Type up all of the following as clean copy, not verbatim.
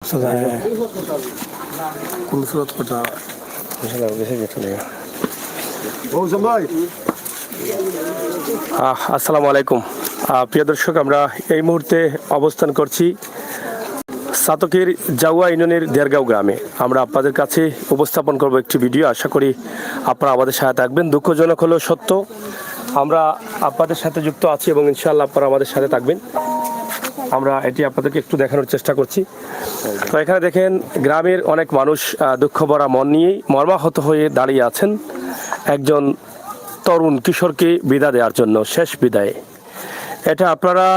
আসসালামু আলাইকুম প্রিয় দর্শক, আমরা এই মুহূর্তে অবস্থান করছি সাতকের জাউয়া ইউনিয়নের দেড়গাঁও গ্রামে। আমরা আপনাদের কাছে উপস্থাপন করব একটি ভিডিও। আশা করি আপনারা আমাদের সাথে থাকবেন। দুঃখজনক হলো সত্য, আমরা আপনাদের সাথে যুক্ত আছি এবং ইনশাআল্লাহ আপনারা আমাদের সাথে থাকবেন। আমরা এটি আপনাদেরকে একটু দেখানোর চেষ্টা করছি। তো এখানে দেখেন গ্রামের অনেক মানুষ দুঃখ ভরা মন নিয়েই মর্মাহত হয়ে দাঁড়িয়ে আছেন একজন তরুণ কিশোরকে বিদায় দেওয়ার জন্য, শেষ বিদায়। এটা আপনারা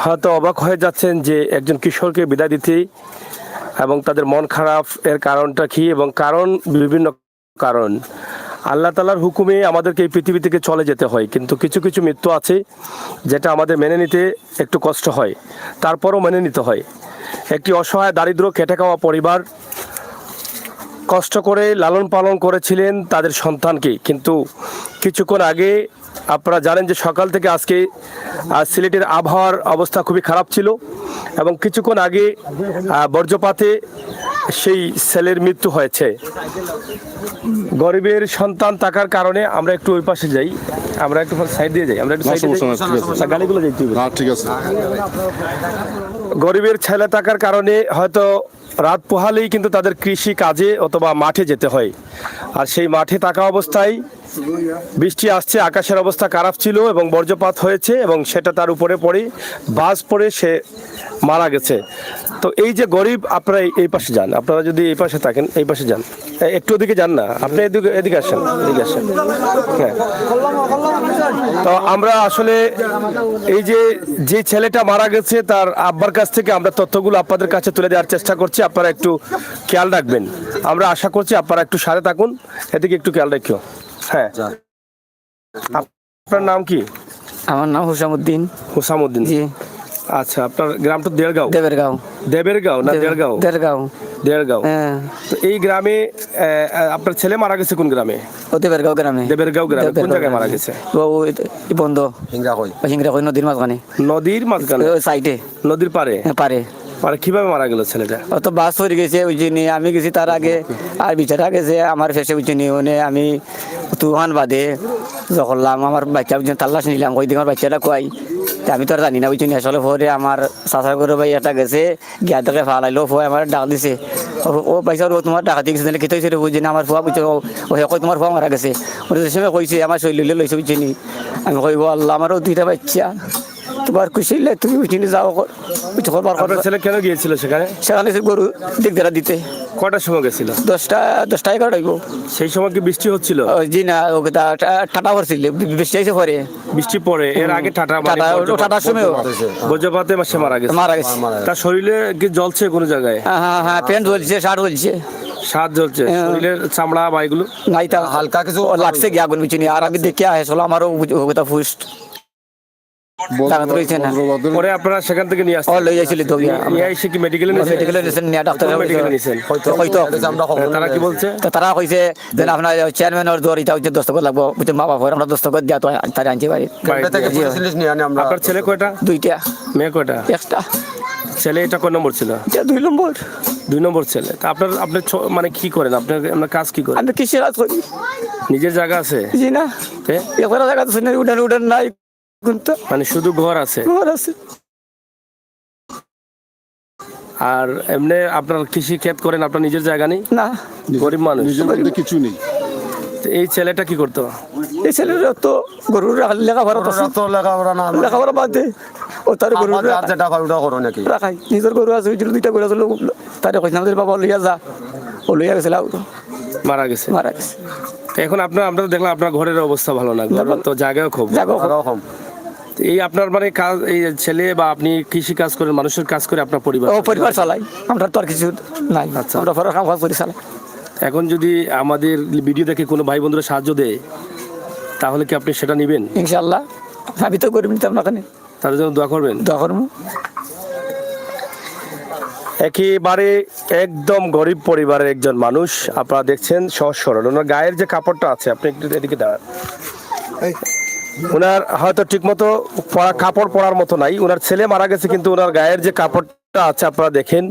হয়তো অবাক হয়ে যাচ্ছেন যে একজন কিশোরকে বিদায় দিতে এবং তাদের মন খারাপ এর কারণটা কি, এবং কারণ বিভিন্ন কারণ। আল্লাহ তাআলার হুকুমে আমাদেরকে এই পৃথিবী থেকে চলে যেতে হয়, কিন্তু কিছু কিছু মৃত্যু আছে যেটা আমাদের মেনে নিতে একটু কষ্ট হয়, তারপরও মেনে নিতে হয়। একটি অসহায় দারিদ্র খেটে খাওয়া পরিবার কষ্ট করে লালন পালন করেছিলেন তাদের সন্তানকে, কিন্তু কিছুক্ষণ আগে আপনারা জানেন যে সকাল থেকে আজকে সিলেটের আবহাওয়ার অবস্থা খুবই খারাপ ছিল এবং কিছুক্ষণ আগে বজ্রপাতে সেই ছেলের মৃত্যু হয়েছে। গরিবের সন্তান থাকার কারণে আমরা একটু ওই পাশে যাই, আমরা একটু সাইড দিয়ে যাই, আমরা একটু গাড়িগুলো যাই। ঠিক আছে। গরিবের ছেলে থাকার কারণে হয়তো রাত পোহালেই কিন্তু তাদের কৃষি কাজে অথবা মাঠে যেতে হয়, আর সেই মাঠে থাকা অবস্থায় বৃষ্টি আসছে, আকাশের অবস্থা খারাপ ছিল এবং বজ্রপাত হয়েছে এবং সেটা তার উপরে পড়ে বাজ পড়ে সে মারা গেছে। তো এই যে গরিব, আপনারা এই পাশে যান, আপনারা যদি এই পাশে থাকেন এই পাশে যান, একটু ওদিকে যান না, আপনি এদিকে আসেন, এদিকে আসেন। হ্যাঁ, তো আমরা আসলে এই যে ছেলেটা মারা গেছে তার আব্বার কাছ থেকে আমরা তথ্যগুলো আপনাদের কাছে তুলে দেওয়ার চেষ্টা করছি। আপনারা একটু খেয়াল রাখবেন, আমরা আশা করছি আপনারা একটু সাথে থাকুন, এদিকে একটু খেয়াল রাখিও। হ্যাঁ, আপনার নাম কি? আমার নাম হুসামউদ্দিন। হুসামউদ্দিন, জি। আচ্ছা, আপনার গ্রামটা দেড়গাঁও? দেবেরগাঁও। দেবেরগাঁও না দেড়গাঁও? দেড়গাঁও। দেড়গাঁও। তো এই গ্রামে আপনার ছেলে মারা গেছে কোন গ্রামে? ও দেবেরগাঁও গ্রামে। দেবেরগাঁও গ্রামে কোন জায়গায় মারা গেছে? ও বন্ধ হিংরাকই নদীর মাঝখানে। নদীর মাঝখানে সাইডে, নদীর পারে? পারে। মানে কিভাবে মারা গেল ছেলেটা? ও তো বাস হয়ে গেছে বুঝিনি, আমি গেছি তার আগে, আর বিচারা গেছে আমার ফেসে বুঝিনি। ওনে আমি তুহান বাদে করলাম, আমার বাচ্চা বুঝিনি তাল্লাশ নিলাম, ওই দিকে আমার বাচ্চাটা কয়, আমি তো আর জানি না বুঝিনি। আসলে পরে আমার চাচা করে ভাই এটা গেছে গিয়া থেকে ফালাইলো, ফুয়া আমার ডাক দিছে, ও পয়সা ও তোমার ডাকাতি গেছে খেতে হয়েছে বুঝছি না, আমার ফুয়া বুঝছে ও কই তোমার ফুয়া মারা গেছে। ওটা সময় কইছে আমার শৈলী লইছে বুঝিনি। আমি কইব আল্লাহ, আমারও দুইটা বাচ্চা, তোমার খুশি হইলে তুমি বুঝিনি যাও। ছেলে কেন গিয়েছিল সেখানে? সেখানে গরু দিকদারা দিতে। কটার সময় গেছিল? 10টা 11টা হইব। সেই সময় কি বৃষ্টি হচ্ছিল? জি না, টাটা পড়ছিল, বৃষ্টি এসে পরে। বৃষ্টি পরে এর আগে টাটার সময় বজ্রপাতে মারা গেছে। তার শরীরে কি জ্বলছে কোনো জায়গায়? হ্যাঁ, প্যান্ট জ্বলছে, শার্ট জ্বলছে। শার্ট জ্বলছে, শরীরের চামড়া বা এগুলো নাই, তা হালকা কিছু লাগছে গিয়া আগুন বুঝিনি। আর আমি দেখে আসলে আমারও ফুস্ট পরে আপনারা সেখান থেকে নিয়ে আসছেন? লই যাইছিল তো এসে কি মেডিকেলে নিয়েছেন? তারা কি বলছে? তারা কইছে যে আপনার চেয়ারম্যানের দর এটা হচ্ছে দস্তখত লাগবো, মা বাবা আমরা দস্তখত দিয়া তো তারা আনতে পারি। আপনার ছেলে কয়টা? 2টা। মেয়ে কয়টা? 1টা। ছেলে এটা কয় নম্বর ছিল? 2 নম্বর। 2 নম্বর ছেলে। তা আপনার মানে কি করেন? আপনার কাজ কি করেন? আমি কৃষি কাজ করি। নিজের জায়গা আছে? জি না, একটা জায়গা আছে না, উঠান নাই, মানে শুধু ঘর আছে? ঘর আছে। আর এমনি আপনার কৃষি ক্ষেত করেন? আপনার নিজের জায়গা নেই? না, গরিব মানুষ, কিছু নেই। এই ছেলেটা কি করতো? এই ছেলেটা তো গরুর লেখাপড়া বাদে ও তার গরু রাখাই, নিজের গরু আছে, 2টা গরু আছে। তারে কইলাম বাবা লইয়া যা, ও লইয়া গেছিল, মারা গেছে। এখন আপনারা দেখলাম আপনার ঘরের অবস্থা ভালো না, ঘর তো জায়গাও খুব কম। এই আপনার মানে কাজ, এই ছেলে বা আপনি কৃষি কাজ করেন, মানুষের কাজ করে আপনার পরিবার চালাই, আমরা তো আর কিছু নাই। আচ্ছা, আমরা কাম কাজ করে চালাই। এখন যদি আমাদের ভিডিও দেখে কোনো ভাই বন্ধুরা সাহায্য দেয় তাহলে কি আপনি সেটা নেবেন? ইনশাআল্লাহ, আমি তো গরিব নিতাম না, তাদের জন্য দোয়া করবেন। দোয়া করবো। একেবারে একদম গরিব পরিবারের একজন মানুষ, আপনারা দেখছেন সহজ সরল। ওনার গায়ের যে কাপড়টা আছে, আপনি একটু এদিকে দাঁড়ান, ওনার হয়তো ঠিক মতো কাপড় পরার মতো নাই। ওনার ছেলে মারা গেছে কিন্তু ওনার গায়ের যে কাপড় রিপোর্টটা আছে আপনারা দেখেন,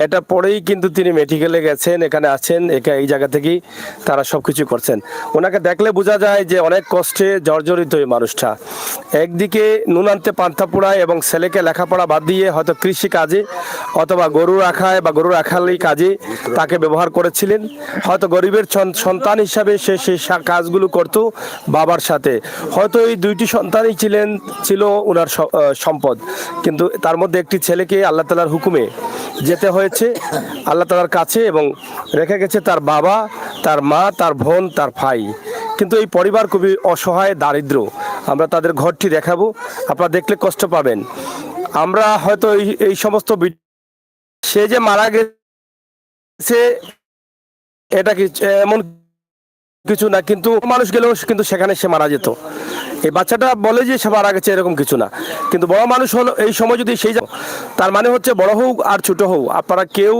এটা পরেই কিন্তু তিনি মেডিকেলে গেছেন, এখানে আছেন, এই জায়গা থেকেই তারা সব কিছু করছেন। ওনাকে দেখলে বোঝা যায় যে অনেক কষ্টে জর্জরিত এই মানুষটা। একদিকে নুন আনতে পান্তা পোড়ায় এবং ছেলেকে লেখাপড়া বাদ দিয়ে হয়তো কৃষি কাজে অথবা গরু রাখায় বা গরু রাখালি কাজে তাকে ব্যবহার করেছিলেন। হয়তো গরিবের সন্তান হিসাবে সে সেই কাজগুলো করত বাবার সাথে। হয়তো এই দুইটি সন্তানই ছিল ওনার সম্পদ, কিন্তু তার মধ্যে একটি ছেলেকে আল্লাহ তাআলার হুকুমে যেতে হয়েছে আল্লাহ তাআলার কাছে, এবং রেখে গেছে তার বাবা, তার মা, তার বোন, তার ভাই। কিন্তু এই পরিবার খুবই অসহায়, দারিদ্র। আমরা তাদের ঘরটি দেখাবো, আপনারা দেখলে কষ্ট পাবেন। আমরা হয়তো এই সমস্ত সে যে মারা গেছে এটা কি এমন কিছু না, কিন্তু মানুষ গেলেও কিন্তু সেখানে সে মারা যেত। এই বাচ্চাটা বলে যে সে মারা গেছে এরকম কিছু না, কিন্তু বড় মানুষ হলো এই সময় যদি সেই তার মানে হচ্ছে বড় হোক আর ছোট হোক, আপনারা কেউ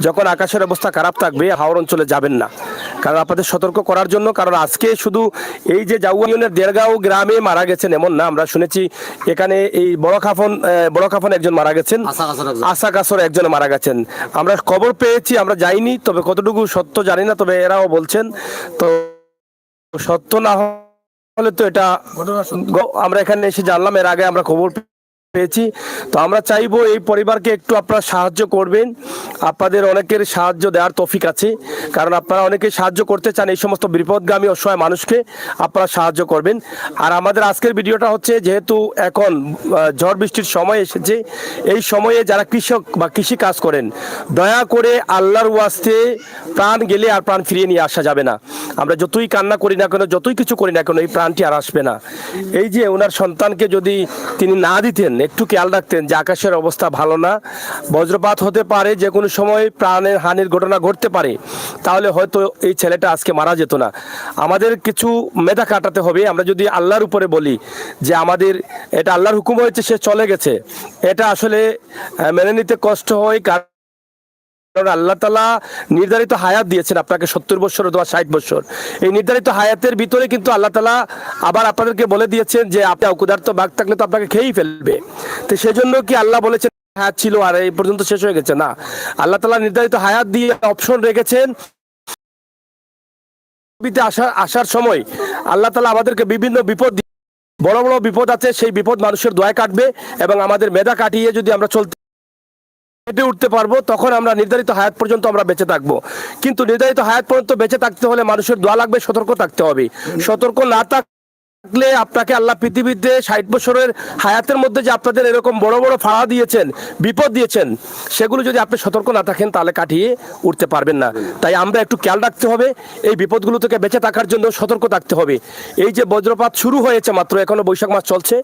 যখন আকাশের অবস্থা খারাপ থাকবে হাওর অঞ্চলে যাবেন না, কারণ আপনাদের সতর্ক করার জন্য। কারণ আজকে শুধু এই যে জাউয়া ইউনিয়নের দেড়গাঁও গ্রামে মারা গেছেন এমন না, আমরা শুনেছি এখানে এই বড় খাফন একজন মারা গেছেন, আশা কাসর একজন মারা গেছেন। আমরা খবর পেয়েছি, আমরা যাইনি, তবে কতটুকু সত্য জানি না, তবে এরাও বলছেন। তো সত্য না হলে তো এটা আমরা এখানে এসে জানলাম, এর আগে আমরা খবর পেয়েছি। তো আমরা চাইবো এই পরিবারকে একটু আপনারা সাহায্য করবেন। আপনাদের অনেকের সাহায্য দেওয়ার তৌফিক আছে, কারণ আপনারা অনেকে সাহায্য করতে চান এই সমস্ত বিপদগামী অসহায় মানুষকে, আপনারা সাহায্য করবেন। আর আমাদের আজকের ভিডিওটা হচ্ছে, যেহেতু এখন ঝড় বৃষ্টির সময় এসেছে, এই সময়ে যারা কৃষক বা কৃষি কাজ করেন, দয়া করে আল্লাহর ওয়াস্তে প্রাণ গেলে আর প্রাণ ফিরিয়ে নিয়ে আসা যাবে না। আমরা যতই কান্না করি না কেন, যতই কিছু করি না কেন, এই প্রাণটি আর আসবে না। এই যে ওনার সন্তানকে যদি তিনি না দিতেন, একটু খেয়াল রাখতেন যে আকাশের অবস্থা ভালো না, বজ্রপাত হতে পারে, যে কোনো সময় প্রাণের হানির ঘটনা ঘটতে পারে, তাহলে হয়তো এই ছেলেটা আজকে মারা যেত না। আমাদের কিছু মেধা কাটাতে হবে। আমরা যদি আল্লাহর উপরে বলি যে আমাদের এটা আল্লাহর হুকুম হয়েছে, সে চলে গেছে, এটা আসলে মেনে নিতে কষ্ট হয়। কারণ আল্লাহ তাআলা নির্ধারিত হায়াত দিয়েছেন আপনাকে 70 বছর অথবা 60 বছর। এই নির্ধারিত হায়াতের ভিতরে কিন্তু আল্লাহ তাআলা আবার আপনাদেরকে বলে দিয়েছেন যে আপনি অক্ষুধার্ত বাঘ থাকলে তো আপনাকে খেয়েই ফেলবে। তো সেজন্য কি আল্লাহ বলেছেন হায়াত ছিল আর এই পর্যন্ত শেষ হয়ে গেছে? না, আল্লাহ তাআলা নির্ধারিত হায়াত দিয়ে অপশন রেখেছেন। আসার সময় আল্লাহ তাআলা আমাদেরকে বিভিন্ন বিপদ, বড় বড় বিপদ আছে, সেই বিপদ মানুষের দোয়ায় কাটবে, এবং আমাদের মেধা কাটিয়ে যদি আমরা হেঁটে উঠতে পারবো, তখন আমরা নির্ধারিত হায়াত পর্যন্ত আমরা বেঁচে থাকবো। কিন্তু নির্ধারিত হায়াত পর্যন্ত বেঁচে থাকতে হলে মানুষের দোয়া লাগবে, সতর্ক থাকতে হবে। সতর্ক না থাকলে আপনাকে আল্লাহ পৃথিবীতে 60 বছরের হায়াতের মধ্যে যে আপনাদের এরকম বড় বড় ফাড়া দিয়েছেন, বিপদ দিয়েছেন, সেগুলো যদি আপনি সতর্ক না থাকেন তাহলে কাটিয়ে উঠতে পারবেন না। তাই আমরা একটু খেয়াল রাখতে হবে, এই বিপদগুলো থেকে বেঁচে থাকার জন্য সতর্ক থাকতে হবে। এই যে বজ্রপাত শুরু হয়েছে মাত্র, এখনো বৈশাখ মাস চলছে,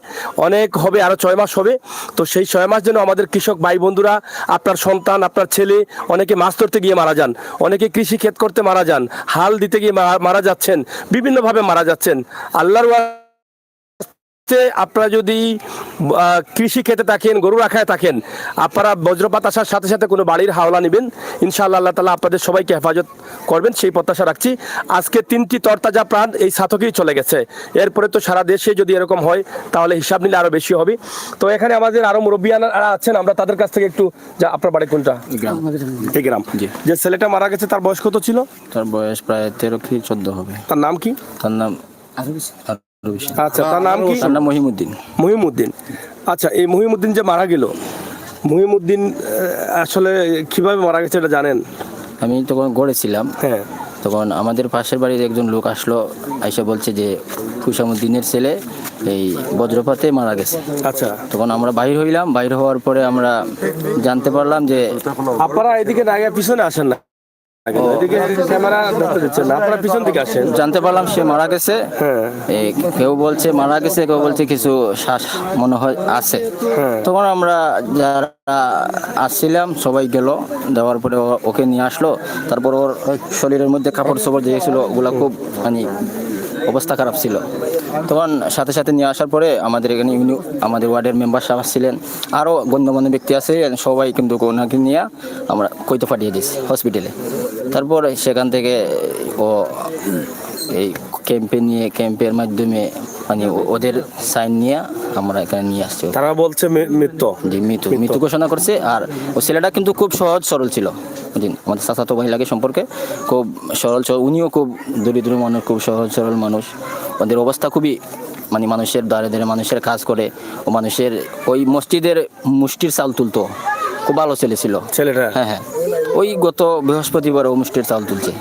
অনেক হবে, আরো 6 মাস হবে। তো সেই 6 মাস যেন আমাদের কৃষক ভাই বন্ধুরা, আপনার সন্তান, আপনার ছেলে, অনেকে মাছ ধরতে গিয়ে মারা যান, অনেকে কৃষি ক্ষেত করতে মারা যান, হাল দিতে গিয়ে মারা যাচ্ছেন, বিভিন্নভাবে মারা যাচ্ছেন। আল্লাহর আপনারা যদি কৃষি খেতে থাকেন, গরু রাখায় থাকেন, আপনারা বজ্রপাত আসার সাথে সাথে কোনো বাড়ির হাওলা নেবেন, ইনশাআল্লাহ আল্লাহ তাআলা আপনাদের সবাইকে হেফাজত করবেন, সেই প্রত্যাশা রাখছি। আজকে 3টি তরতাজা প্রাণ এই সাতকেই চলে গেছে, এরপরে তো সারা দেশে যদি এরকম হয় তাহলে হিসাব নিলে আরো বেশি হবে। তো এখানে আমাদের আরো মুরব্বিয়ান আছেন, আমরা তাদের কাছ থেকে একটু, যা আপনার বাড়ি কোনটা? এই গ্রাম। যে ছেলেটা মারা গেছে তার বয়স কত ছিল? তার বয়স প্রায় 13 কি 14 হবে। তার নাম কি? তার নাম আচ্ছা, তার নাম কি? তার নাম মহিমুদ্দিন। মহিমুদ্দিন। আচ্ছা, এই মহিমুদ্দিন যে মারা গেল, মহিমুদ্দিন আসলে কিভাবে মারা গেছে এটা জানেন? আমি তখন গড়েছিলাম, হ্যাঁ, তখন আমাদের পাশের বাড়ির একজন লোক আসলো, আইসা বলছে যে হুসামুদ্দিনের ছেলে এই বজ্রপাতে মারা গেছে। আচ্ছা, তখন আমরা বাইর হইলাম, বাইর হওয়ার পরে আমরা জানতে পারলাম যে আপনারা এদিকে না, পিছনে আসেন না, এদিকে ক্যামেরা ধরতে দিচ্ছেন না, আপনারা পিছন দিকে আসেন। জানতে পারলাম সে মারা গেছে। হ্যাঁ, কেউ বলছে মারা গেছে, কেউ বলছে কিছু শ্বাস মনে হয় আছে। হ্যাঁ, তখন আমরা যারা আসছিলাম সবাই গেল, দেওয়ার পরে ওকে নিয়ে আসলো। তারপর ওর শরীরের মধ্যে কাপড় চোপড় দিয়েছিল, ওগুলা খুব মানে অবস্থা খারাপ ছিল। তখন সাথে সাথে নিয়ে আসার পরে আমাদের এখানে আমাদের ওয়ার্ডের মেম্বার সাহেব আসছিলেন, আরও গণ্যমান্য ব্যক্তি আছে, সবাই কিন্তু ওনাকে নিয়ে আমরা কইতে পাঠিয়ে দিয়েছি হসপিটালে। তারপর সেখান থেকে ও এই ক্যাম্পের মাধ্যমে মানে ওদের সাইন নিয়ে আমরা এখানে নিয়ে আসছি। তারা বলছে মৃত্যু। জি, মৃত্যু ঘোষণা করছে। আর ওই ছেলেটা কিন্তু খুব সহজ সরল ছিল। জি, আমাদের চাচাতো মহিলাকে সম্পর্কে খুব সরল, উনিও খুব দরিদ্র মানুষ, খুব সহজ সরল মানুষ। ওদের অবস্থা খুবই মানে মানুষের দ্বারে দ্বারে মানুষের কাজ করে, ও মানুষের ওই মসজিদের মুষ্টির চাল তুলতো। খুব ভালো ছেলে ছিল ছেলেটা। হ্যাঁ, ওই গত বৃহস্পতিবার ও মুষ্টির চাল তুলছে।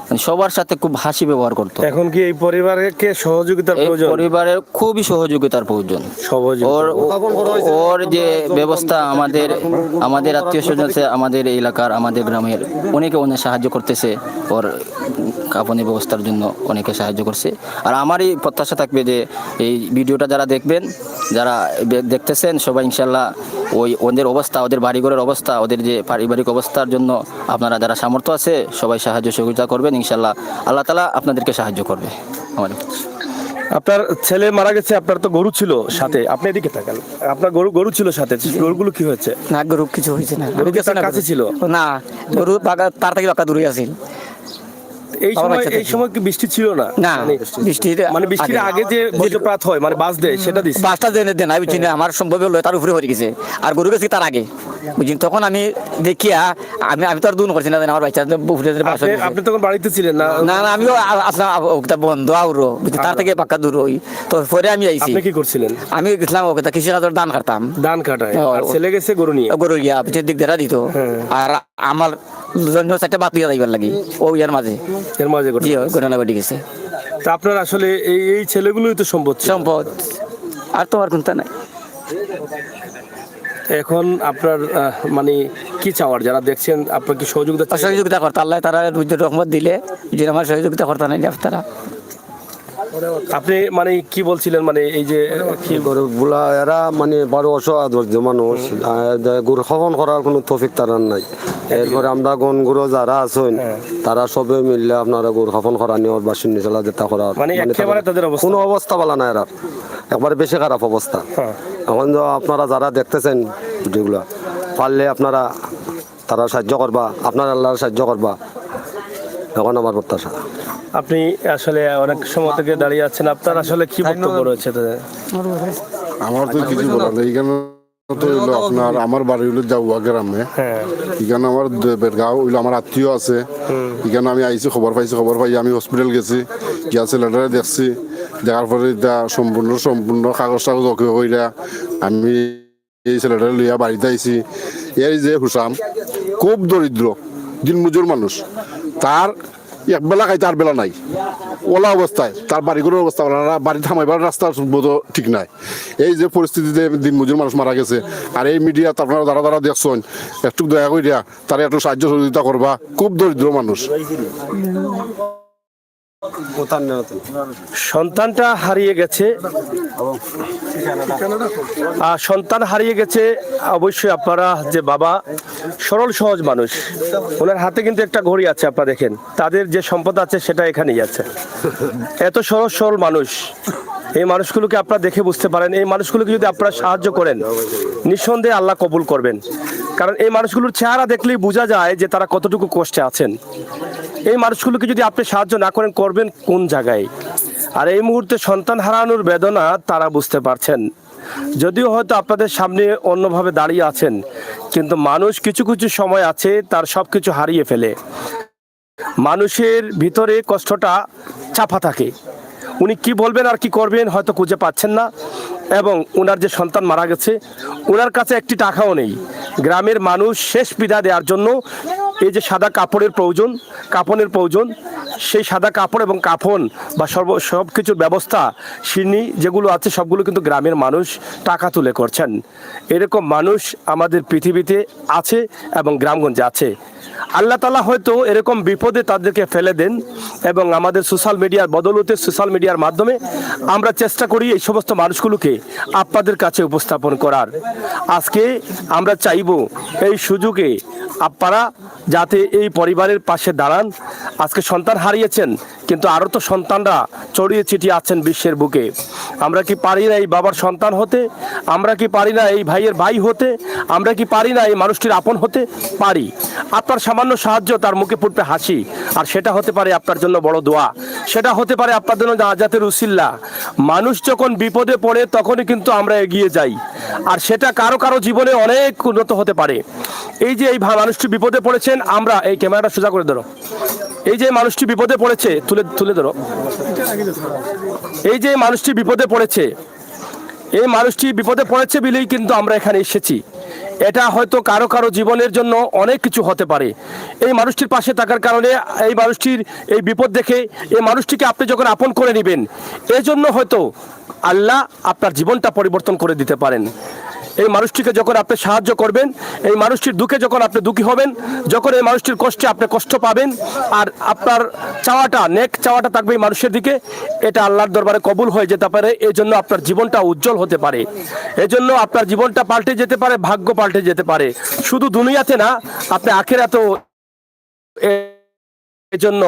মানে সবার সাথে খুব হাসি ব্যবহার করতো। এখন কি এই পরিবারকে সহযোগিতার এই প্রয়োজন? পরিবারের খুবই সহযোগিতার প্রয়োজন। ওর যে ব্যবস্থা, আমাদের আত্মীয় স্বজন আছে, আমাদের এলাকার, আমাদের গ্রামের অনেকে অনেক সাহায্য করতেছে। ওর কাপনের ব্যবস্থার জন্য অনেকে সাহায্য করছে। আর আমারই প্রত্যাশা থাকবে যে এই ভিডিওটা যারা দেখবেন, যারা দেখতেছেন, সবাই ইনশাল্লাহ ওদের অবস্থা, ওদের বাড়িঘরের অবস্থা, ওদের যে পারিবারিক অবস্থার জন্য আপনারা যারা সামর্থ্য আছে সবাই সাহায্য সহযোগিতা করবেন। ইনশাল্লাহ আল্লাহ তাআলা আপনাদেরকে সাহায্য করবে। আপনার ছেলে মারা গেছে, আপনার তো গরু ছিল সাথে, আপনি এদিকে থাকেন, আপনার গরু ছিল সাথে, গরুগুলো কি হয়েছে? না, গরু কিছু হয়েছে না। গরু কি তার কাছে ছিল? না, গরু তার থেকে বাঁকা দূরে আছে। এই সময় কি বৃষ্টি ছিল না? না, বৃষ্টির আগে যে বজ্রপাত হয়, মানে বাস দেয়, সেটা দিচ্ছে। বাসটা দেন আমি বুঝছি না, আমার সম্ভব হলো তার উপরে হয়ে গেছে। আর গরু গেছে তার আগে, বুঝছেন। তখন আমি দেখিয়া আমি তো আর দূর করছি না, আমার বাচ্চা। আপনি তখন বাড়িতে ছিলেন না? না, আমিও আসলাম বন্ধ আউরো, তার থেকে পাক্কা দূর হই। তো পরে আমি আইছি। আপনি কি করছিলেন? আমি গেছিলাম ওকে কৃষি কাজের ধান কাটতাম। ধান কাটায়, আর ছেলে গেছে গরু নিয়ে। গরু গিয়া পিছের দিক দেখা দিত। আর আমার জন্য চারটা বাদ দিয়ে যাইবার লাগি ও ইয়ার মাঝে ঘটনা ঘটে গেছে। তা আপনার আসলে এই ছেলেগুলোই তো সম্পদ, আর তোমার কোনটা নাই। এখন আপনার মানে কি চাওয়ার, যারা দেখছেন আপনার কি সহযোগিতা করতে, আল্লাহ তারা রুজির রহমত দিলে যে আমার সহযোগিতা করতে নাই তারা। আপনি মানে কি বলছিলেন, মানে এই যে গরুগুলা এরা মানে বড় অসহায় মানুষ, গরু খনন করার কোনো তৌফিক তারা নাই। এরপরে আমরা গরু যারা আছেন তারা সবে মিললে আপনারা গরু খনন করা নেওয়ার বা শূন্য চালা যেটা করার মানে একেবারে তাদের কোনো অবস্থা বলা না, এরা একবারে বেশি খারাপ অবস্থা। এখন আপনারা যারা দেখতেছেন ভিডিওগুলা, পারলে আপনারা তারা সাহায্য করবা, আপনার আল্লাহর সাহায্য করবা, এখন আমার প্রত্যাশা। আপনি আসলে অনেক সময় থেকে দাঁড়িয়ে আছেন, আপনার আসলে কি বক্তব্য রয়েছে? আমার তো কিছু বলার নেই। এখানে তো হইলো আপনার, আমার বাড়ি হইলো জাউয়া গ্রামে। এখানে আমার বেরগাঁও হইলো আমার আত্মীয় আছে। এখানে আমি আইছি, খবর পাই আমি হসপিটাল গেছি, গিয়া ছেলেটারে দেখছি। দেখার পরে সম্পূর্ণ কাগজ ওকে হইলা আমি এই ছেলেটারে লইয়া বাড়িতে আইছি। এই যে হুসাম খুব দরিদ্র দিনমজুর মানুষ, তার একবেলা খাইতে আর বেলা নাই, ওলা অবস্থায়। তার বাড়িগুলোর অবস্থা বাড়ি থামাইবার রাস্তা বোধ ঠিক নাই। এই যে পরিস্থিতিতে দিনমজুর মানুষ মারা গেছে। আর এই মিডিয়া আপনারা যারা দেখছেন, একটু দয়া করিয়া তারা একটু সাহায্য সহযোগিতা করবা, খুব দরিদ্র মানুষ। সন্তানটা হারিয়ে গেছে, সন্তান হারিয়ে গেছে। অবশ্যই আপনারা যে বাবা সরল সহজ মানুষ, ওনার হাতে কিন্তু একটা ঘড়ি আছে, আপনারা দেখেন, তাদের যে সম্পদ আছে সেটা এখানেই আছে। এত সহজ সরল মানুষ, এই মানুষগুলোকে আপনারা দেখে বুঝতে পারেন, এই মানুষগুলোকে যদি আপনারা সাহায্য করেন নিঃসন্দেহে আল্লাহ কবুল করবেন। কারণ এই মানুষগুলোর চেহারা দেখলেই বোঝা যায় যে তারা কতটুকু কষ্টে আছেন। এই মানুষগুলোকে যদি আপনি সাহায্য না করেন, করবেন কোন জায়গায়? আর এই মুহূর্তে সন্তান হারানোর বেদনা তারা বুঝতে পারছেন। যদিও হয়তো আপনাদের সামনে অন্যভাবে দাঁড়িয়ে আছেন, কিন্তু মানুষ কিছু কিছু সময় আছে তার সব কিছু হারিয়ে ফেলে। মানুষের ভিতরে কষ্টটা চাপা থাকে, উনি কি বলবেন আর কি করবেন হয়তো খুঁজে পাচ্ছেন না। এবং ওনার যে সন্তান মারা গেছে, ওনার কাছে একটি টাকাও নেই। গ্রামের মানুষ শেষ বিদায় দেওয়ার জন্য এই যে সাদা কাপড়ের প্রয়োজন, সেই সাদা কাপড় এবং কাফন বা সব কিছুর ব্যবস্থা, সিন্নি যেগুলো আছে সবগুলো কিন্তু গ্রামের মানুষ টাকা তুলে করছেন। এরকম মানুষ আমাদের পৃথিবীতে আছে এবং গ্রামগঞ্জে আছে। আল্লাহ তাআলা হয়তো এরকম বিপদে তাদেরকে ফেলে দেন, এবং আমাদের সোশ্যাল মিডিয়ার বদৌলতে, সোশ্যাল মিডিয়ার মাধ্যমে আমরা চেষ্টা করি এই সমস্ত মানুষগুলোকে আপনাদের কাছে উপস্থাপন করার। আজকে আমরা চাইব এই সুযোগে আপনারা যাতে এই পরিবারের পাশে দাঁড়ান। আজকে সন্তান হারিয়েছেন, কিন্তু আরও তো সন্তানরা ছড়িয়ে ছিটিয়ে আছেন বিশ্বের বুকে। আমরা কি পারি না এই বাবার সন্তান হতে? আমরা কি পারি না এই ভাইয়ের ভাই হতে? আমরা কি পারি না এই মানুষটির আপন হতে? পারি। আপনার সামান্য সাহায্য তার মুখে ফুটবে হাসি, আর সেটা হতে পারে আপনার জন্য বড় দোয়া। সেটা হতে পারে আপনাদের নাজাতের উসিল্লা। মানুষ যখন বিপদে পড়ে তখনই কিন্তু আমরা এগিয়ে যাই, আর সেটা কারো কারো জীবনে অনেক উন্নত হতে পারে। এই যে এই মানুষটি বিপদে পড়েছেন, আমরা এই ক্যামেরাটা সোজা করে ধরো, এই যে মানুষটি বিপদে পড়েছে, তুলে তুলে ধরো, এই যে মানুষটি বিপদে পড়েছে, এই মানুষটি বিপদে পড়েছে বলেই কিন্তু আমরা এখানে এসেছি। এটা হয়তো কারো কারো জীবনের জন্য অনেক কিছু হতে পারে। এই মানুষটির পাশে থাকার কারণে, এই মানুষটির এই বিপদ দেখে এই মানুষটিকে আপনি যখন আপন করে নেবেন, এজন্য হয়তো আল্লাহ আপনার জীবনটা পরিবর্তন করে দিতে পারেন। এই মানুষটিকে যখন আপনি সাহায্য করবেন, এই মানুষটির দুঃখে যখন আপনি দুঃখী হবেন, যখন এই মানুষটির কষ্টে আপনি কষ্ট পাবেন, আর আপনার চাওয়াটা, নেক চাওয়াটা থাকবে এই মানুষের দিকে, এটা আল্লাহর দরবারে কবুল হয়ে যেতে পারে। এই জন্য আপনার জীবনটা উজ্জ্বল হতে পারে, এই জন্য আপনার জীবনটা পাল্টে যেতে পারে, ভাগ্য পাল্টে যেতে পারে। শুধু দুনিয়াতে না, আপনি আখিরাতেও এই জন্য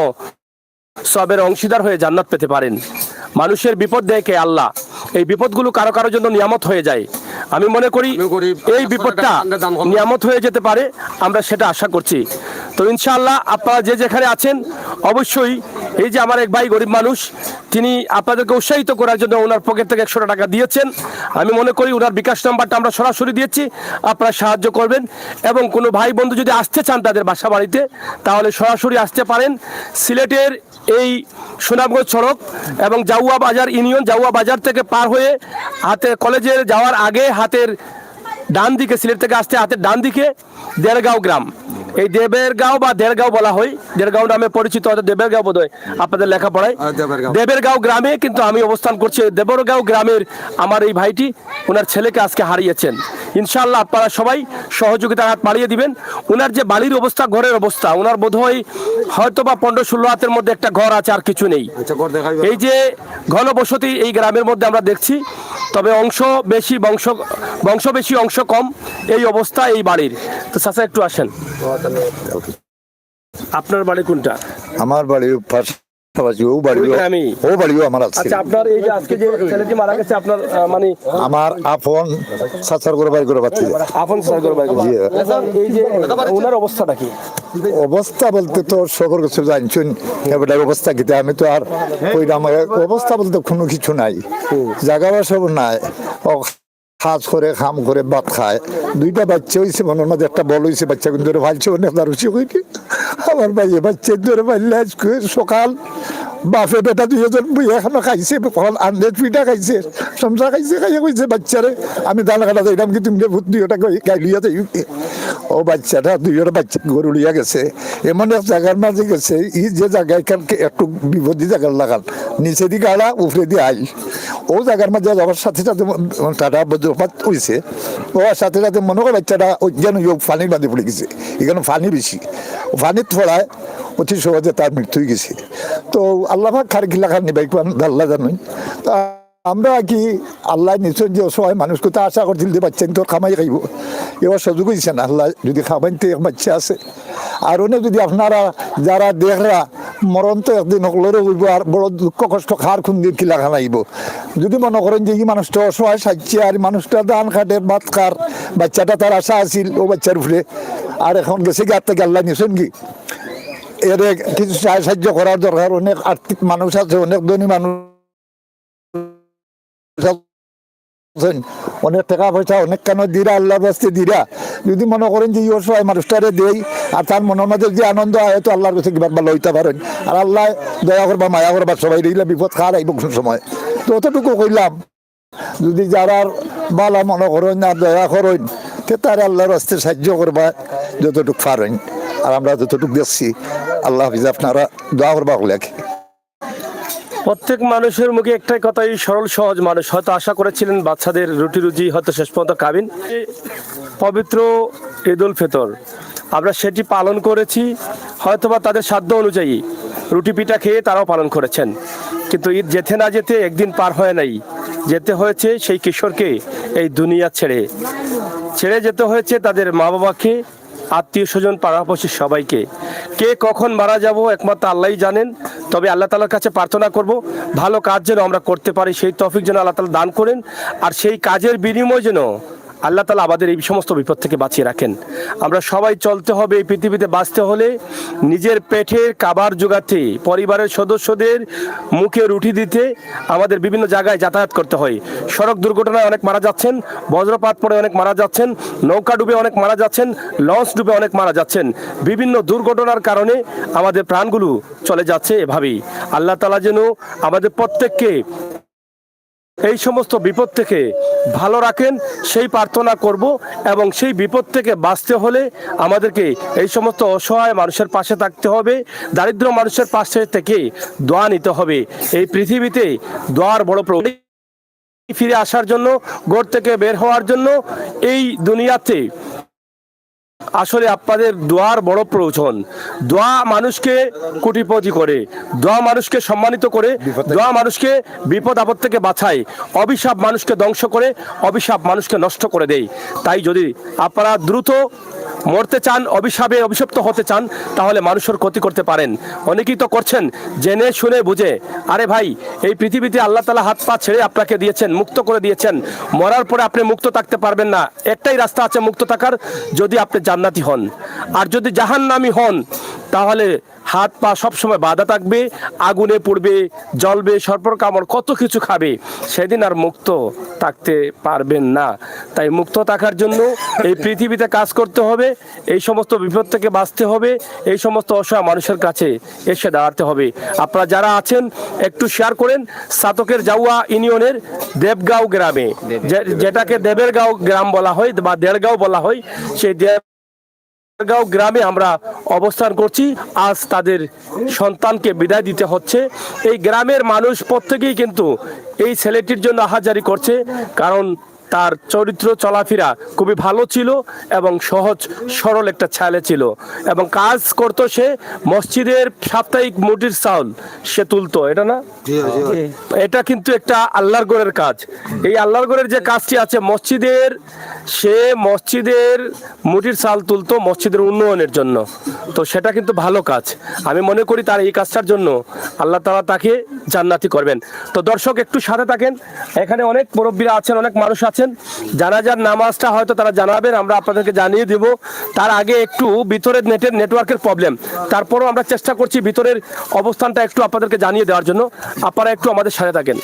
সবের অংশীদার হয়ে জান্নাত পেতে পারেন। মানুষের বিপদ দেখে আল্লাহ, এই বিপদগুলো কারো কারোর জন্য নিয়ামত হয়ে যায়। আমি মনে করি এই বিপদটা নিয়ামত হয়ে যেতে পারে, আমরা সেটা আশা করছি। তো ইনশাআল্লাহ আপনারা যে যেখানে আছেন, অবশ্যই এই যে আমার এক ভাই গরিব মানুষ, তিনি আপনাদেরকে উৎসাহিত করার জন্য ওনার পকেট থেকে 100 টাকা দিয়েছেন। আমি মনে করি ওনার বিকাশ নাম্বারটা আমরা সরাসরি দিয়েছি, আপনারা সাহায্য করবেন। এবং কোনো ভাই বন্ধু যদি আসতে চান তাদের বাসা বাড়িতে, তাহলে সরাসরি আসতে পারেন। সিলেটের এই সুনামগঞ্জ সড়ক এবং জাউয়া বাজার ইউনিয়ন, জাউয়া বাজার থেকে পার হয়ে হাতে কলেজে যাওয়ার আগে হাতের ডান দিকে, সিলেট থেকে আসতে হাতের ডান দিকে দেড়গাঁও গ্রাম। এই দেবেরগাঁও বা দেড়গাঁও বলা হয়, দেড়গাঁও নামে পরিচিত, হয়তো দেবেরগাঁও বোধ হয় আপনাদের লেখাপড়ায়। দেবেরগাঁও গ্রামে কিন্তু আমি অবস্থান করছি। দেবেরগাঁও গ্রামের আমার এই ভাইটি ওনার ছেলেকে আজকে হারিয়েছেন। ইনশাআল্লাহ আপনারা সবাই সহযোগিতার হাত বাড়িয়ে দিবেন। ওনার যে বাড়ির অবস্থা, ঘরের অবস্থা, ওনার বোধহয় হয়তো বা 15-16 হাতের মধ্যে একটা ঘর আছে, আর কিছু নেই। এই যে ঘনবসতি এই গ্রামের মধ্যে আমরা দেখছি, তবে অংশ বেশি, বংশ বেশি, অংশ কম, এই অবস্থা এই বাড়ির। তো চাচা একটু আসেন, আপনার বাড়ি কোনটা? আমার বাড়ি পাশাপাশি, ও বাড়িও আমার আছে। আচ্ছা, আপনার এই যে আজকে যে ছেলেটি মারা গেছে, আপনার মানে আমার আপন চাচার করে বাড়ি করে বাচ্চা আপন স্যার করে বাড়ি। এই যে ওনার অবস্থাটা কি? অবস্থা বলতে তো সকল কিছু জানছেন, এবার অবস্থা কি আমি তো আর কইরাম। অবস্থা বলতে কোনো কিছু নাই, জায়গা সব নাই। ও কাজ করে, খাম করে, ভাত খায়। 2টা বাচ্চা হয়েছে, মনের মাঝে একটা বল হয়েছে, বাচ্চা কিন্তু ধরে ভালছে অনেক দারুচি হইনি। আমার ভাই বাচ্চা ধরে ভাইলে আজকে সকাল বাপে বেটা 2জন বই এখনো খাইছে, আন্ডের পিঠা খাইছে, সমসা খাইছে, খাইয়া কইছে বাচ্চারে আমি ধান কাটা যাইলাম কি তুমি ভূত 2টা গাইলিয়া যাই। ও বাচ্চাটা 2টা বাচ্চা গরু লিয়া গেছে, এমন এক জায়গার মাঝে গেছে, ই যে জায়গায় একটু বিপদী জায়গার লাগান, নিচে দিকে আড়া উপরে দিয়ে আই। ও জায়গার মাঝে যাওয়ার সাথে সাথে টাটা বজ্রপাত হয়েছে, ওর সাথে সাথে মনে করে বাচ্চাটা যেন পানির বাঁধে পড়ে গেছে। এখানে পানি বেশি, পানির পড়ায় অতি সহজে তার মৃত্যু হয়ে গেছে। তো আল্লাহ খার গিলাখার নিবাই আল্লাহ জানুই। তা আমরা কি আল্লাহ নিশ্চয় যে অসহায় মানুষকে তো আশা করছিল যে বাচ্চা তো খামাই খাইব, এবার সুযোগ হয়েছে না। আল্লাহ যদি খামাইতে এক বাচ্চা আছে, আর অনেক যদি আপনারা যারা দেখরা মরণ তো একদিন হকলেরও হইব, আর বড় দুঃখ কষ্ট খার খুন দিয়ে কিলা খানাইব। যদি মনে করেন যে এই মানুষটা অসহায় সাজছে, আর মানুষটা ধান খাটে, ভাত খার, বাচ্চাটা তার আশা আছিল ও বাচ্চার উপরে, আর এখন গেছে কি আর থেকে আল্লাহ নিছেন কি এর কিছু সাহায্য করার দরকার। অনেক আর্থিক মানুষ আছে, অনেক ধনী মানুষ, অনেক টাকা পয়সা অনেক কেন দিরা, আল্লাহর বাস্তে দিরা। যদি মনে করেন যে অসহায় মানুষটারে দেই, আর তার মনের মাঝে যে আনন্দ হয়, তো আল্লাহর কাছে কিবার ভালো হইতে পারেন। আর আল্লাহ দয়া করবা, মায়া করবা, সবাই দিলে বিপদ খার আইব কোন সময়। তো অতটুকু কইলাম, যদি যারা বালা মনে করেন না দয়া করেন, তারা আল্লাহর রাস্তে সাহায্য করবা যতটুকু পারেন। আর আমরা যতটুকু দেখছি, আল্লাহ হাফিজ, আপনারা দোয়া করবা লেখে। প্রত্যেক মানুষের মুখে একটাই কথাই, সরল সহজ মানুষ হয়তো আশা করেছিলেন বাচ্চাদের রুটি রুজি হয়তো শেষ পর্যন্ত খাবেন। পবিত্র ঈদ উল ফিতর আমরা সেটি পালন করেছি, হয়তোবা তাদের সাধ্য অনুযায়ী রুটি পিঠা খেয়ে তারাও পালন করেছেন। কিন্তু ঈদ যেতে না যেতে একদিন পার হয় নাই, যেতে হয়েছে সেই কিশোরকে এই দুনিয়া ছেড়ে যেতে হয়েছে তাদের মা বাবাকে, আত্মীয় স্বজন, পাড়াপড়শি সবাইকে। কে কখন মারা যাব একমাত্র আল্লাহই জানেন। তবে আল্লাহ তাআলার কাছে প্রার্থনা করব, ভালো কাজ যেন আমরা করতে পারি, সেই তৌফিক যেন আল্লাহ তাআলা দান করেন। আর সেই কাজের বিনিময় যেন আল্লাহ তাআলা আমাদের এই সমস্ত বিপদ থেকে বাঁচিয়ে রাখেন। আমরা সবাই চলতে হবে, এই পৃথিবীতে বাঁচতে হলে নিজের পেটের খাবার জোগাতে, পরিবারের সদস্যদের মুখে রুটি দিতে আমাদের বিভিন্ন জায়গায় যাতায়াত করতে হয়। সড়ক দুর্ঘটনায় অনেক মারা যাচ্ছেন, বজ্রপাত পড়ে অনেক মারা যাচ্ছেন, নৌকা ডুবে অনেক মারা যাচ্ছেন, লঞ্চ ডুবে অনেক মারা যাচ্ছেন। বিভিন্ন দুর্ঘটনার কারণে আমাদের প্রাণগুলো চলে যাচ্ছে। এভাবেই আল্লাহ তাআলা যেন আমাদের প্রত্যেককে এই সমস্ত বিপদ থেকে ভালো রাখেন সেই প্রার্থনা করব। এবং সেই বিপদ থেকে বাঁচতে হলে আমাদেরকে এই সমস্ত অসহায় মানুষের পাশে থাকতে হবে, দারিদ্র মানুষের পাশে থেকে দোয়া নিতে হবে। এই পৃথিবীতে দোয়ার বড় প্রয়োজন। ফিরে আসার জন্য, ঘর থেকে বের হওয়ার জন্য এই দুনিয়াতে আসলে আপনাদের দোয়ার বড় প্রয়োজন। দোয়া মানুষকে কোটিপতি করে, দোয়া মানুষকে সম্মানিত করে, দোয়া মানুষকে বিপদ আপদ থেকে বাঁচায়, অভিশাপ মানুষকে ধ্বংস করে, অভিশাপ মানুষকে নষ্ট করে দেয়। তাই যদি আপনারা দ্রুত মরতে চান, অভিশাপে অভিশপ্ত হতে চান, তাহলে মানুষের ক্ষতি করতে পারেন। অনেকেই তো করছেন জেনে শুনে বুঝে। আরে ভাই, এই পৃথিবীতে আল্লাহ তাআলা হাত পা ছেড়ে আপনাকে দিয়েছেন, মুক্ত করে দিয়েছেন। মরার পরে আপনি মুক্ত থাকতে পারবেন না। একটাই রাস্তা আছে মুক্ত থাকার, যদি আপনি জান্নাতি হন। আর যদি জাহান্নামী হন তাহলে হাত পা সবসময় বাধা থাকবে, আগুনে পড়বে, জ্বলবে, সর্পর কামড় কত কিছু খাবে, সেদিন আর মুক্ত থাকতে পারবেন না। তাই মুক্ত থাকার জন্য এই পৃথিবীতে কাজ করতে হবে, এই সমস্ত বিপদ থেকে বাঁচতে হবে, এই সমস্ত অসহায় মানুষের কাছে এসে দাঁড়াতে হবে। আপনারা যারা আছেন একটু শেয়ার করেন। সাতকের জাউয়া ইউনিয়নের দেবগাঁও গ্রামে, যেটাকে দেবেরগাঁও গ্রাম বলা হয় বা দেড়গাঁও বলা হয়, সেই দেড়গাঁও গ্রামে আমরা অবস্থান করছি। আজ তাদের সন্তানকে বিদায় দিতে হচ্ছে। এই গ্রামের মানুষ প্রত্যেকেই কিন্তু এই ছেলেটির জন্য আহাজারি করছে, কারণ তার চরিত্র চলাফেরা খুবই ভালো ছিল এবং সহজ সরল একটা ছেলে ছিল। এবং কাজ করতো সে মসজিদের সাপ্তাহিক মুটির চাউল সে তুলতো, এটা না? এটা কিন্তু একটা আল্লাহর ঘরের কাজ। এই আল্লাহর ঘরের যে কাজটি আছে মসজিদের, সে মসজিদের মুটির চাল তুলতো মসজিদের উন্নয়নের জন্য। তো সেটা কিন্তু ভালো কাজ। আমি মনে করি তার এই কাজটার জন্য আল্লাহ তাআলা তাকে জান্নাতি করবেন। তো দর্শক একটু সাথে থাকেন, এখানে অনেক মুরব্বীরা আছেন, অনেক মানুষ আছেন। জানাজার নামাজটা হয়তো তারা জানাবেন, আমরা আপনাদেরকে জানিয়ে দেব। তার আগে একটু ভিতরের নেটওয়ার্কের প্রবলেম, তারপরও আমরা চেষ্টা করছি ভিতরের অবস্থানটা একটু আপনাদেরকে জানিয়ে দেওয়ার জন্য। আপনারা একটু আমাদের সাথে থাকেন।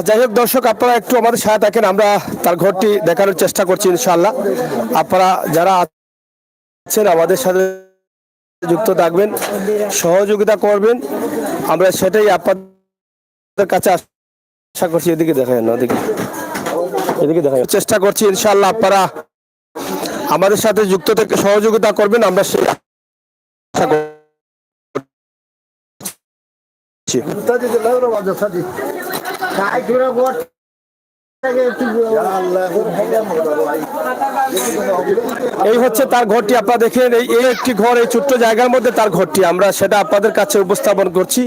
যাই হোক দর্শক, আপনারা একটু আমাদের সাথে থাকেন, আমরা তার ঘরটি দেখানোর চেষ্টা করছি ইনশাআল্লাহ। আপনারা যারা আছেন আমাদের সাথে যুক্ত থাকবেন, সহযোগিতা করবেন, আমরা সেটাই আপনাদের কাছে আশা করছি। এদিকে দেখেন, এদিকে দেখেন, চেষ্টা করছি ইনশাআল্লাহ আপনারা আমাদের সাথে যুক্ত থেকে সহযোগিতা করবেন, আমরা সেই আশা করছি। এই হচ্ছে তার ঘরটি, আপনারা দেখেন এই একটি ঘর, এই ছোট্ট জায়গার মধ্যে তার ঘরটি, আমরা সেটা আপনাদের কাছে উপস্থাপন করছি।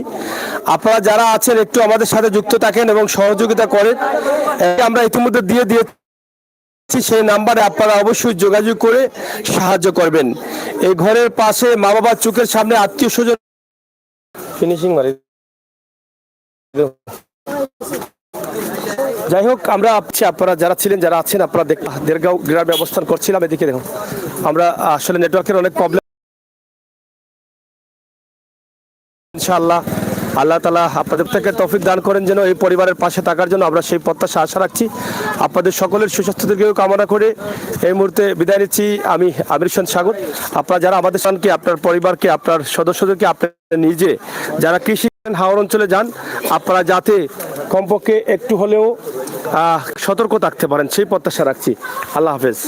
আপনারা যারা আছেন একটু আমাদের সাথে যুক্ত থাকেন এবং সহযোগিতা করেন। আমরা ইতিমধ্যে দিয়ে দিয়েছি, সেই নাম্বারে আপনারা অবশ্যই যোগাযোগ করে সাহায্য করবেন। এই ঘরের পাশে মা বাবার চোখের সামনে আত্মীয় স্বজন ফিনিশিং মারি। যাই হোক, আমরা আপনারা যারা ছিলেন, যারা আছেন, আপনারা দেড়গাঁও গ্রামে অবস্থান করছিলাম। এদিকে দেখুন, আমরা আসলে নেটওয়ার্কের অনেক প্রবলেম। ইনশাআল্লাহ আল্লাহ তাআলা আপনাদের থেকে তৌফিক দান করেন যেন এই পরিবারের পাশে থাকার জন্য, আমরা সেই প্রত্যাশা আশা রাখছি। আপনাদের সকলের সুস্বাস্থ্যকেও কামনা করে এই মুহূর্তে বিদায় নিচ্ছি। আমি আমির হোসেন স্বাগত। আপনারা যারা আমাদের সঙ্গে, আপনার পরিবারকে, আপনার সদস্যদেরকে, আপনার নিজে যারা কৃষি হাওর অঞ্চলে যান, আপনারা যাতে কমপক্ষে একটু হলেও সতর্ক থাকতে পারেন সেই প্রত্যাশা রাখছি। আল্লাহ হাফেজ।